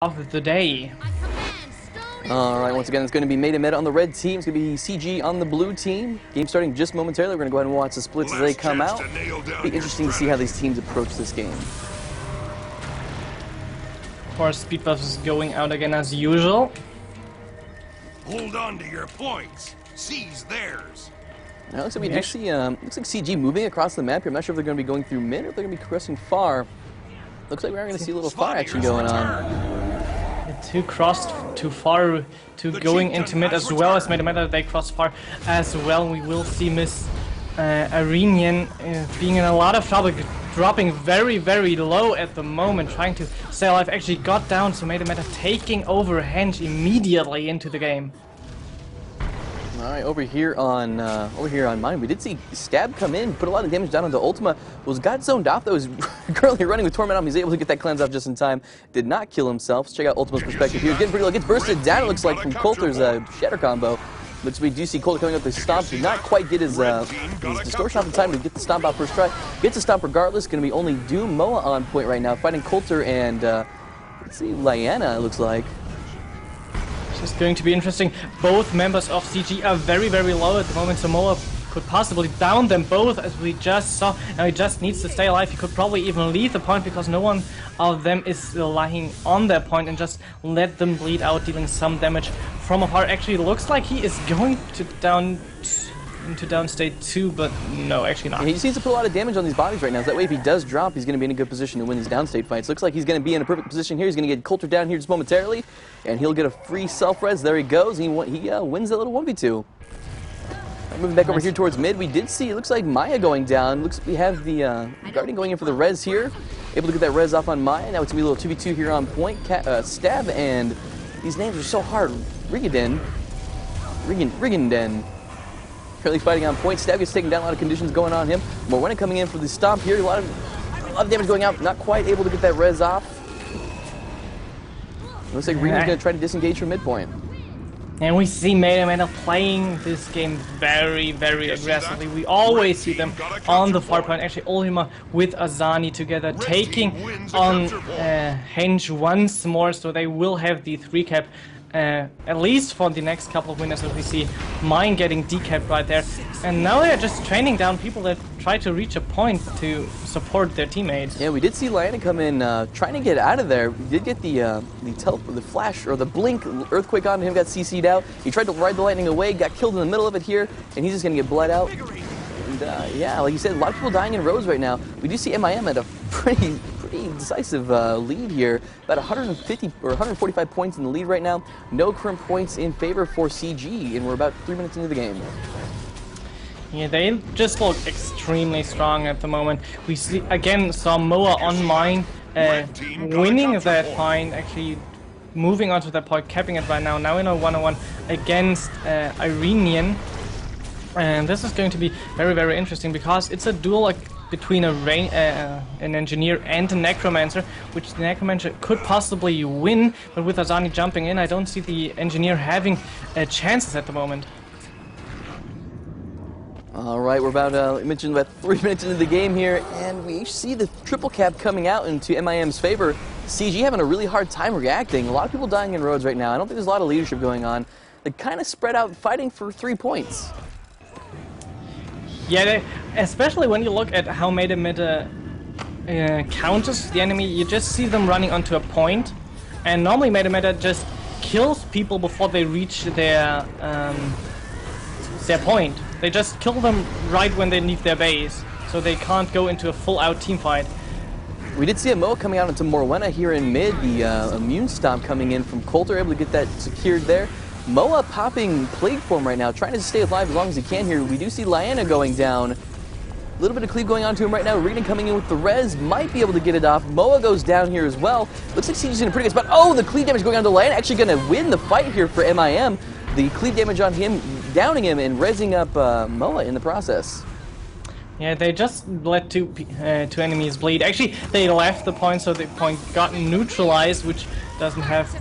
of the day. Alright, once again, it's going to be meta on the red team. It's going to be CG on the blue team. Game starting just momentarily. We're going to go ahead and watch the splits as they come out. It'll be interesting to see how these teams approach this game. Of course, Speed Buff is going out again as usual. Hold on to your points. Seize theirs. Now, looks like we do see, looks like CG moving across the map here. I'm not sure if they're going to be going through mid or if they're going to be crossing far. Looks like we are going to see a little far action going on. Two crossed too far to going into mid as well as meta. They cross far as well. We will see Miss Arenian being in a lot of trouble, dropping very low at the moment, trying to stay alive. Actually got down, so meta taking over Henge immediately into the game. All right, over here on mine, we did see Stab come in, put a lot of damage down onto Ultima. Got zoned off, though. Was currently running with Torment on him. He's able to get that cleanse off just in time. Did not kill himself. Let's check out Ultima's perspective here. Getting pretty low. Gets bursted down, it looks like, from Coulter's shatter combo. Looks like we do see Coulter coming up with the stomp. Did not quite get his distortion off in time to get the stomp out first try. Gets the stomp regardless. Going to be only Doom Moa on point right now, fighting Coulter and, let's see, Lyanna, it looks like. It's going to be interesting. Both members of CG are very low at the moment, so Moa could possibly down them both, as we just saw. Now he just needs to stay alive. He could probably even leave the point because no one of them is lying on their point, and just let them bleed out, dealing some damage from afar. Actually, looks like he is going to into down state 2, but no, actually not. Yeah, he just needs to put a lot of damage on these bodies right now, so that way if he does drop, he's going to be in a good position to win these downstate fights. Looks like he's going to be in a perfect position here. He's going to get Coulter down here just momentarily, and he'll get a free self-res. There he goes. He wins that little 1v2. Moving back over here towards mid, we did see, it looks like Maya going down. Looks like we have the Guardian going in for the res here. Able to get that res off on Maya. Now it's going to be a little 2v2 here on point. Stab, and these names are so hard. Rigenden. Currently fighting on point. Stab gets taken down. A lot of conditions going on him. Morwenna coming in for the stomp here. A lot of damage going out. Not quite able to get that res off. Looks like Regan's going to try to disengage from midpoint. And we see meta playing this game very aggressively. We always see them on the far point. Actually, Ultima with Azani together, taking on Henge once more. So they will have the 3-cap. At least for the next couple of winners, as we see mine getting decapped right there. And now they're just training down people that try to reach a point to support their teammates. Yeah, we did see Lyanna come in trying to get out of there. We did get the flash or the blink earthquake on him, got CC'd out. He tried to ride the lightning away, got killed in the middle of it here, and he's just going to get bled out. And yeah, like you said, a lot of people dying in rows right now. We do see MIM at a pretty decisive lead here. About 150 or 145 points in the lead right now. No current points in favor for CG, and we're about 3 minutes into the game. Yeah, they just look extremely strong at the moment. We saw Moa on mine, winning that point, actually moving onto that point, capping it right now. Now in a 1-on-1 against Irenian. And this is going to be very interesting because it's a duel between an engineer and a necromancer, which the necromancer could possibly win, but with Azani jumping in, I don't see the engineer having chances at the moment. All right, we're about, I mentioned, about 3 minutes into the game here, and we see the triple cap coming out into MIM's favor. CG having a really hard time reacting. A lot of people dying in roads right now. I don't think there's a lot of leadership going on. They kind of spread out fighting for 3 points. Yeah, especially when you look at how meta counters the enemy, you just see them running onto a point, and normally meta just kills people before they reach their point. They just kill them right when they leave their base, so they can't go into a full-out team fight. We did see a Moa coming out into Morwenna here in mid, the immune stomp coming in from Coulter, able to get that secured there. Moa popping Plague Form right now, trying to stay alive as long as he can here. We do see Lyanna going down. A little bit of cleave going on to him right now. Regan coming in with the res, might be able to get it off. Moa goes down here as well. Looks like CG's in a pretty good spot. Oh, the cleave damage going on to Lyanna, actually going to win the fight here for MIM. The cleave damage on him, downing him and rezzing up Moa in the process. Yeah, they just let two enemies bleed. Actually, they left the point, so the point got neutralized, which doesn't have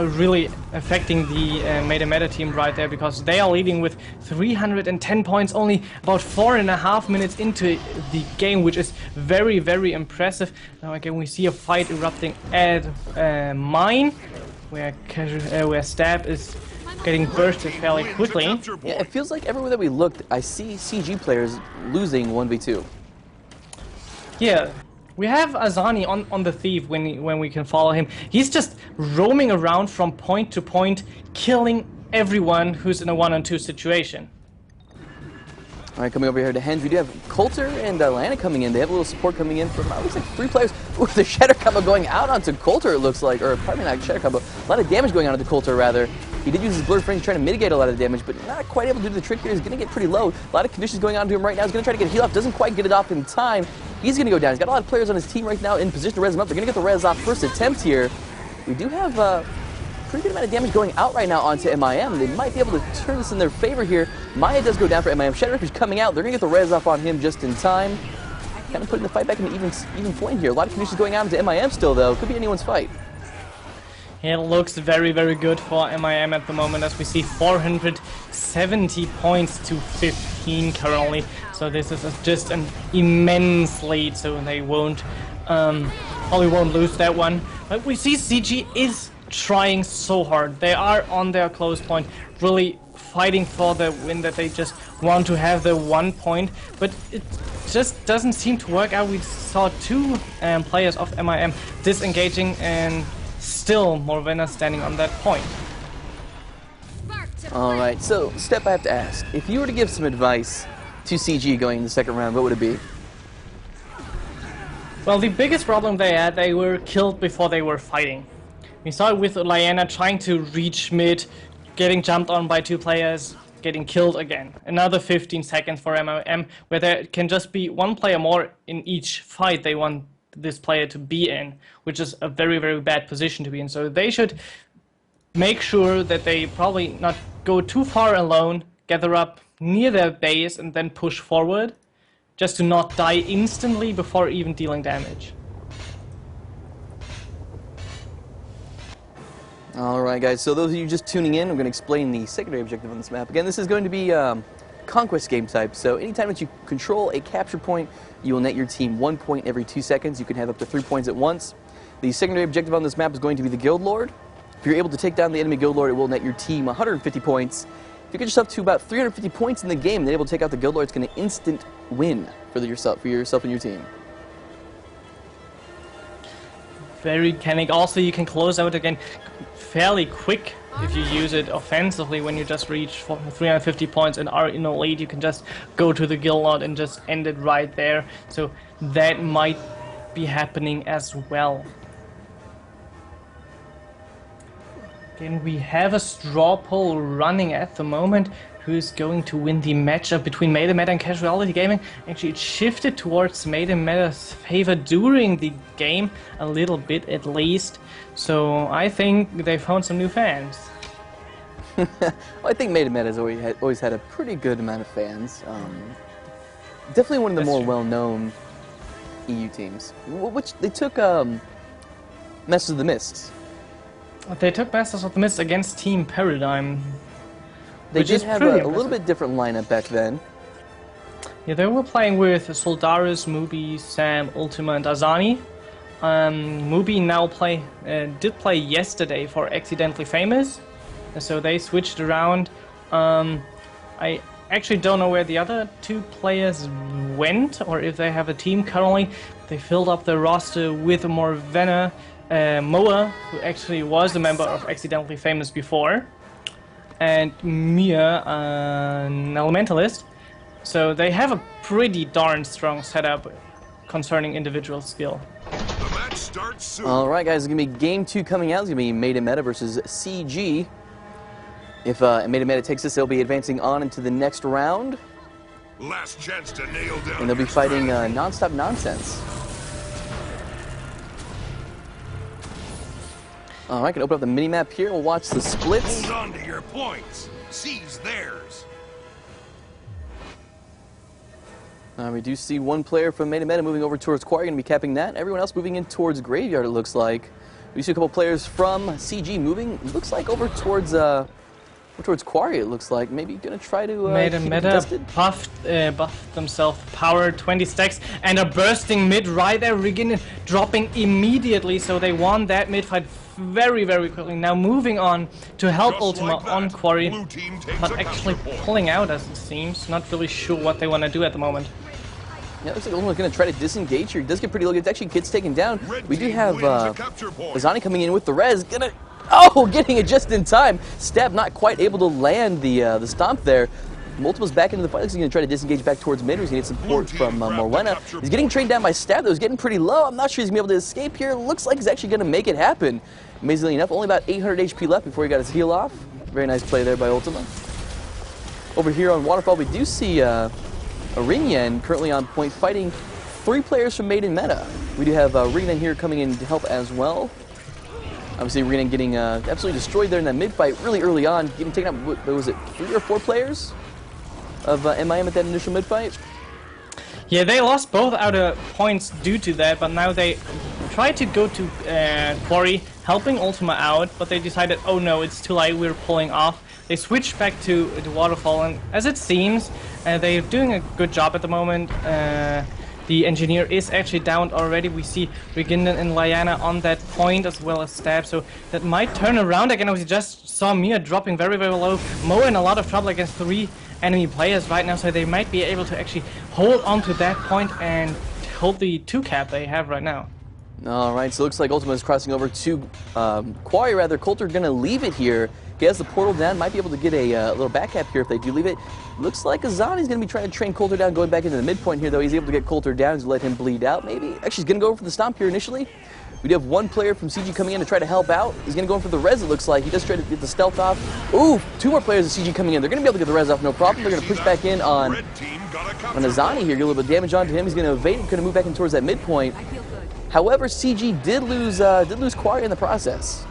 really affecting the meta team right there, because they are leading with 310 points only about 4.5 minutes into the game, which is very, very impressive. Now again we see a fight erupting at mine, where Stab is getting bursted fairly quickly. Yeah, it feels like everywhere that we looked, I see CG players losing 1v2. Yeah. We have Azani on the Thief when we can follow him. He's just roaming around from point to point, killing everyone who's in a 1-on-2 situation. All right, coming over here to Henge, we do have Coulter and Lana coming in. They have a little support coming in from, looks like 3 players. Ooh, the Shatter combo going out onto Coulter, it looks like. Or probably not Shatter combo. A lot of damage going on onto Coulter, rather. He did use his blurred frame trying to mitigate a lot of the damage, but not quite able to do the trick here. He's going to get pretty low. A lot of conditions going on to him right now. He's going to try to get a heal off. Doesn't quite get it off in time. He's going to go down. He's got a lot of players on his team right now in position to res him up. They're going to get the res off first attempt here. We do have pretty good amount of damage going out right now onto MIM. They might be able to turn this in their favor here. Maya does go down for MIM. Shadowripper's coming out. They're going to get the res off on him just in time. Kind of putting the fight back in an even point here. A lot of conditions going out into MIM still, though. Could be anyone's fight. It looks very, very good for MIM at the moment, as we see 470 points to 15 currently. So this is just an immense lead, so they won't probably won't lose that one. But we see CG is trying so hard. They are on their close point, really fighting for the win, that they just want to have the 1 point, but it just doesn't seem to work out. We saw 2 players of MIM disengaging, and still Morvenna standing on that point. Alright, so Step, I have to ask, if you were to give some advice to CG going in the second round, what would it be? Well, the biggest problem they had, they were killed before they were fighting. We saw it with Lyanna trying to reach mid, getting jumped on by 2 players, getting killed again. Another 15 seconds for MIM, where there can just be 1 player more in each fight they want this player to be in, which is a very, very bad position to be in. So they should make sure that they probably not go too far alone, gather up near their base, and then push forward, just to not die instantly before even dealing damage. Alright guys, so those of you just tuning in, I'm going to explain the secondary objective on this map. Again, this is going to be Conquest game type, so anytime that you control a capture point, you will net your team 1 point every 2 seconds. You can have up to 3 points at once. The secondary objective on this map is going to be the Guild Lord. If you're able to take down the enemy Guild Lord, it will net your team 150 points. If you get yourself to about 350 points in the game, then able to take out the Guild Lord, it's going to instant win for yourself and your team. Very mechanic. Also, you can close out again fairly quick if you use it offensively. When you just reach 350 points and are in a lead, you can just go to the Guild Lord and just end it right there. So that might be happening as well. Again, we have a straw poll running at the moment. Who's going to win the matchup between Meta Meta and Casuality Gaming? Actually, it shifted towards Meta Meta's favor during the game, a little bit at least. So I think they found some new fans. Well, I think Meta Meta has always had a pretty good amount of fans. Definitely one of the more well-known EU teams. Which they took Masters of the Mist. They took Masters of the Mist against Team Paradigm. They did have a little bit different lineup back then. Yeah, they were playing with Soldaris, Mubi, Sam, Ultima, and Azani. Mubi now did play yesterday for Accidentally Famous, so they switched around. I actually don't know where the other 2 players went, or if they have a team currently. They filled up the roster with Morvenna, Moa, who actually was a member of Accidentally Famous before, and Mia, an Elementalist. So they have a pretty darn strong setup concerning individual skill. The match starts soon. Alright guys, it's going to be game 2 coming out. It's going to be Meta Meta versus CG. If Meta Meta takes this, they'll be advancing on into the next round. Last chance to nail down. And they'll be your fighting strategy. Non-Stop Nonsense. Alright, can open up the mini-map here. We'll watch the splits. Hold on to your points. Seize theirs. We do see 1 player from Meta Meta moving over towards Quarry, going to be capping that. Everyone else moving in towards Graveyard, it looks like. We see a couple players from CG moving. Looks like over towards Quarry. It looks like maybe gonna try to Meta buffed themselves, power 20 stacks, and are bursting mid right there. Regin dropping immediately, so they won that mid fight very, very quickly. Now moving on to help Just Ultima like that, on Quarry, blue team takes but a actually capture point. pulling out as it seems. Not really sure what they want to do at the moment. Yeah, looks like Ultima's going to try to disengage here. It does get pretty low. It's actually gets taken down. Red We do team have wins a capture point. Azani coming in with the res. Getting it just in time. Stab not quite able to land the stomp there. Ultima's back into the fight. He's going to try to disengage back towards mid. He's going to get support from Morwenna. He's getting trained down by Stab, though. He's getting pretty low. I'm not sure he's going to be able to escape here. Looks like he's actually going to make it happen. Amazingly enough, only about 800 HP left before he got his heal off. Very nice play there by Ultima. Over here on Waterfall, we do see Arinyan currently on point fighting 3 players from Maiden Meta. We do have Renan here coming in to help as well. Obviously, Renan getting absolutely destroyed there in that mid fight really early on, getting taken out. What was it, 3 or 4 players of MIM at that initial mid fight? Yeah, they lost both out of points due to that, but now they try to go to Quarry, helping Ultima out, but they decided, oh no, it's too late, we're pulling off. They switched back to the Waterfall, and as it seems, they're doing a good job at the moment. The engineer is actually downed already. We see Reginden and Lyanna on that point as well as Stab, so that might turn around again. We just saw Mia dropping very, very low. Mo in a lot of trouble against 3 enemy players right now, so they might be able to actually hold on to that point and hold the 2 cap they have right now. Alright, so it looks like Ultima is crossing over to Quarry rather. Coulter gonna leave it here. He has the portal down, might be able to get a little back cap here if they do leave it. Looks like Azani's going to be trying to train Coulter down, going back into the midpoint here, though. He's able to get Coulter down, he's let him bleed out, maybe. Actually, he's going to go for the stomp here initially. We do have 1 player from CG coming in to try to help out. He's going to go in for the res, it looks like. He does try to get the stealth off. Ooh, 2 more players of CG coming in. They're going to be able to get the res off, no problem. They're going to push back in on Azani here, get a little bit of damage onto him. He's going to evade, going to move back in towards that midpoint. However, CG did lose Quarry in the process.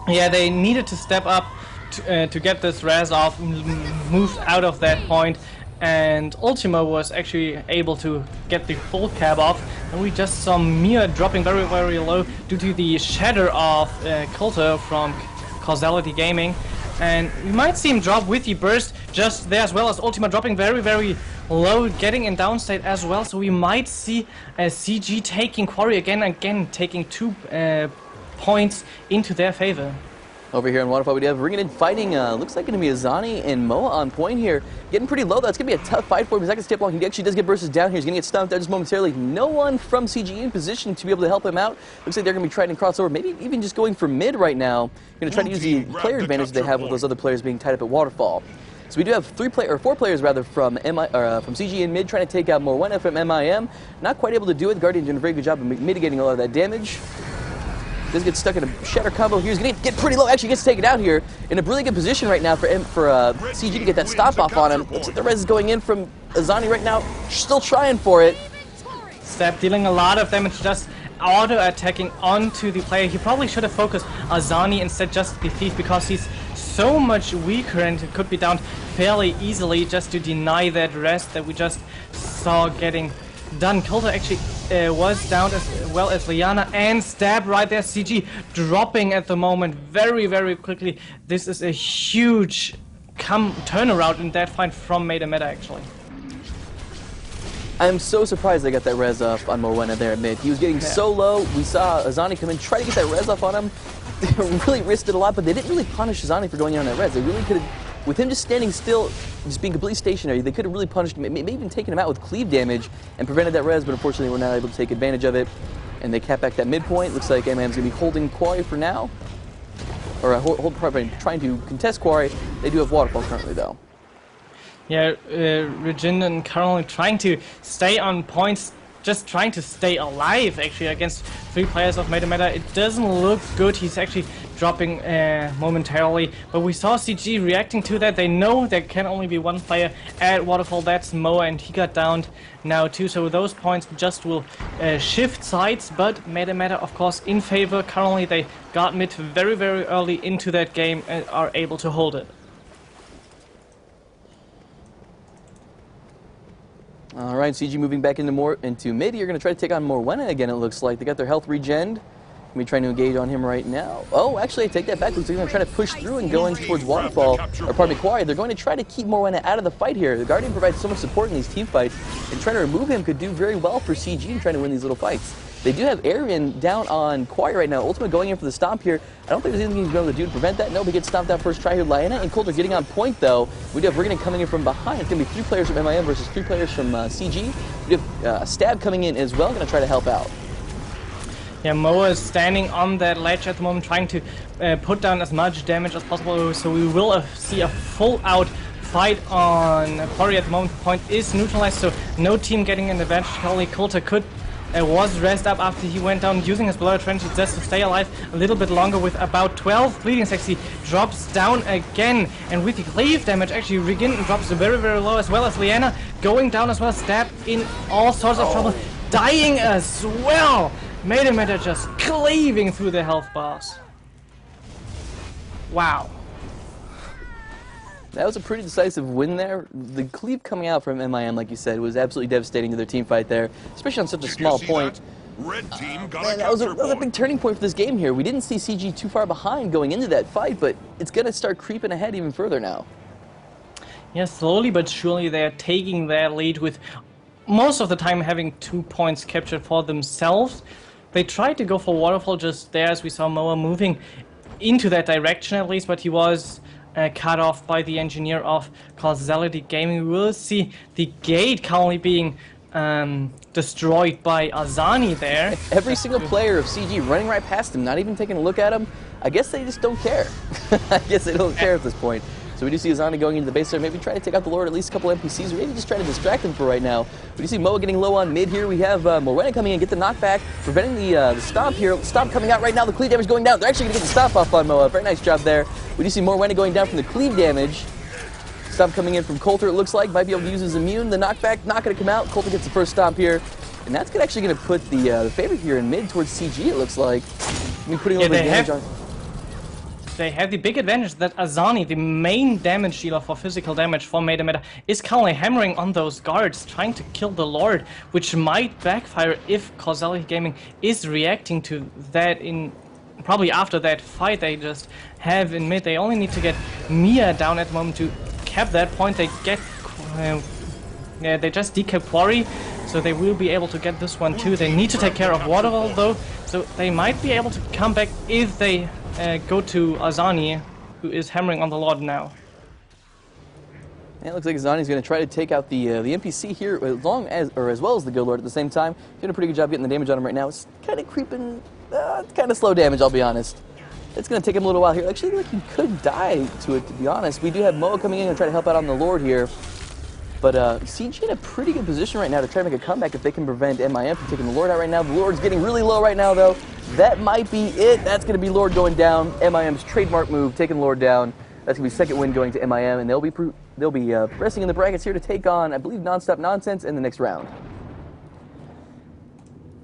Yeah, they needed to step up to get this res off, moved out of that point, and Ultima was actually able to get the full cap off, and we just saw Mia dropping very, very low due to the shatter of Coulter from Causality Gaming, and we might see him drop with the burst just there, as well as Ultima dropping very, very low, getting in downstate as well, so we might see CG taking Quarry again, taking 2 points into their favor. Over here on Waterfall, we have Ringan fighting, looks like going to be Azani and Moa on point here. Getting pretty low, though. It's going to be a tough fight for him. He's not going to stay up long. He actually does get bursts down here. He's going to get stumped there just momentarily. No one from CG in position to be able to help him out. Looks like they're going to be trying to cross over, maybe even just going for mid right now. Going to try to use the player advantage they have with those other players being tied up at Waterfall. So we do have 4 players rather from CG in mid trying to take out Morwenna from MIM. Not quite able to do it. The Guardian doing a very good job of mitigating a lot of that damage. Does get stuck in a shatter combo here. He's going to get pretty low. Actually gets taken out here in a really good position right now for CG to get that stop off on him. Looks like the res is going in from Azani right now. Still trying for it. Stab dealing a lot of damage, just auto-attacking onto the player. He probably should have focused Azani instead, just the Thief, because he's so much weaker and could be down fairly easily just to deny that rest that we just saw getting done. Coulter actually was down as well as Lyanna, and Stab right there. CG dropping at the moment very, very quickly. This is a huge turnaround in that fight from Maiden Meta actually. I'm so surprised they got that res off on Morwenna there at mid. He was getting so low. We saw Azani come in, try to get that res off on him. They really risked it a lot, but they didn't really punish Azani for going in on that res. They really could have, with him just standing still, just being completely stationary, they could have really punished him, maybe even taken him out with cleave damage and prevented that res, but unfortunately we're not able to take advantage of it. And they cap back that midpoint. Looks like MM's going to be holding Quarry for now. Or trying to contest Quarry. They do have Waterfall currently, though. Yeah, Reginden currently trying to stay on points, just trying to stay alive actually against 3 players of Maiden Meta. It doesn't look good. He's actually dropping momentarily, but we saw CG reacting to that. They know there can only be 1 player at Waterfall, that's Moa, and he got downed now too, so those points just will shift sides, but Maiden Meta of course in favor. Currently they got mid very, very early into that game and are able to hold it. Alright, CG moving back into mid. You're going to try to take on Morwenna again, it looks like. They got their health regened. Me trying to engage on him right now. Oh, actually, I take that back. Looks like they're going to try to push through and go in towards Waterfall, or pardon me, Quarry. They're going to try to keep Morwenna out of the fight here. The Guardian provides so much support in these team fights, and trying to remove him could do very well for CG in trying to win these little fights. They do have Arian down on Quarry right now. Ultima going in for the stomp here. I don't think there's anything he's going to be able to do to prevent that. No, he gets stomped out first try here. Lyanna and Coulter getting on point, though. We do have Riggin coming in from behind. It's going to be 3 players from MIM versus 3 players from CG. We have Stab coming in as well, going to try to help out. Yeah, Moa is standing on that ledge at the moment, trying to put down as much damage as possible, so we will see a full-out fight on Quarry at the moment. The point is neutralized, so no team getting an advantage. Only Coulter was raised up after he went down, using his blood trench just to stay alive a little bit longer with about 12 bleeding stacks. He drops down again, and with the cleave damage, actually Riggin drops very, very low, as well as Lyanna going down as well. Stab in all sorts of trouble, dying as well. Meta just cleaving through the health bars. Wow. That was a pretty decisive win there. The cleave coming out from MIM, like you said, was absolutely devastating to their team fight there, especially on such a small point. Red team got Man, that was a big turning point for this game here. We didn't see CG too far behind going into that fight, but it's going to start creeping ahead even further now. Yeah, slowly but surely they're taking their lead, with most of the time having 2 points captured for themselves. They tried to go for Waterfall just there, as we saw Moa moving into that direction at least, but he was cut off by the engineer of Causality Gaming. We will see the gate currently being destroyed by Azani there. Every single player of CG running right past him, not even taking a look at him. I guess they just don't care. I guess they don't care at this point. So we do see Azani going into the base there, maybe try to take out the Lord, at least a couple NPCs, or maybe just try to distract him for right now. We do see Moa getting low on mid here. We have Morwenna coming in, get the knockback, preventing the stomp here. Stomp coming out right now, the cleave damage going down. They're actually going to get the stomp off on Moa. Very nice job there. We do see Morwenna going down from the cleave damage. Stomp coming in from Coulter, it looks like. Might be able to use his immune. The knockback not going to come out. Coulter gets the first stomp here. And that's actually going to put the favorite here in mid towards CG, it looks like. I mean, putting a little bit of damage on. They have the big advantage that Azani, the main damage dealer for physical damage for Meta, is currently hammering on those guards, trying to kill the Lord, which might backfire if Causality Gaming is reacting to that in probably after that fight they just have in mid. They only need to get Mia down at the moment to cap that point. They get yeah, they just decap Quarry, so they will be able to get this one too. They need to take care of Waterfall though, so they might be able to come back if they go to Azani, who is hammering on the Lord now. Yeah, it looks like Azani's going to try to take out the NPC here, as well as the Guild Lord at the same time. Doing a pretty good job getting the damage on him right now. It's kind of creeping, it's kind of slow damage, I'll be honest. It's going to take him a little while here. Actually, like he could die to it, to be honest. We do have Moa coming in and try to help out on the Lord here. But CG in a pretty good position right now to try to make a comeback if they can prevent MIM from taking the Lord out right now. The Lord's getting really low right now, though. That might be it. That's going to be Lord going down. MIM's trademark move, taking Lord down. That's going to be second win going to MIM, and they'll be pressing in the brackets here to take on, I believe, Nonstop Nonsense in the next round.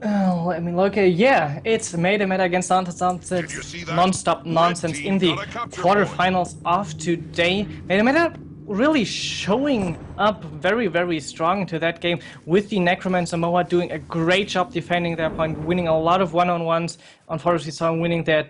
Let me look. Yeah, it's Meta against Nonstop Nonsense in the quarterfinals of today. Meta really showing up very, very strong into that game, with the Necromancer Moa doing a great job defending their point, winning a lot of one-on-ones. Unfortunately, saw him winning their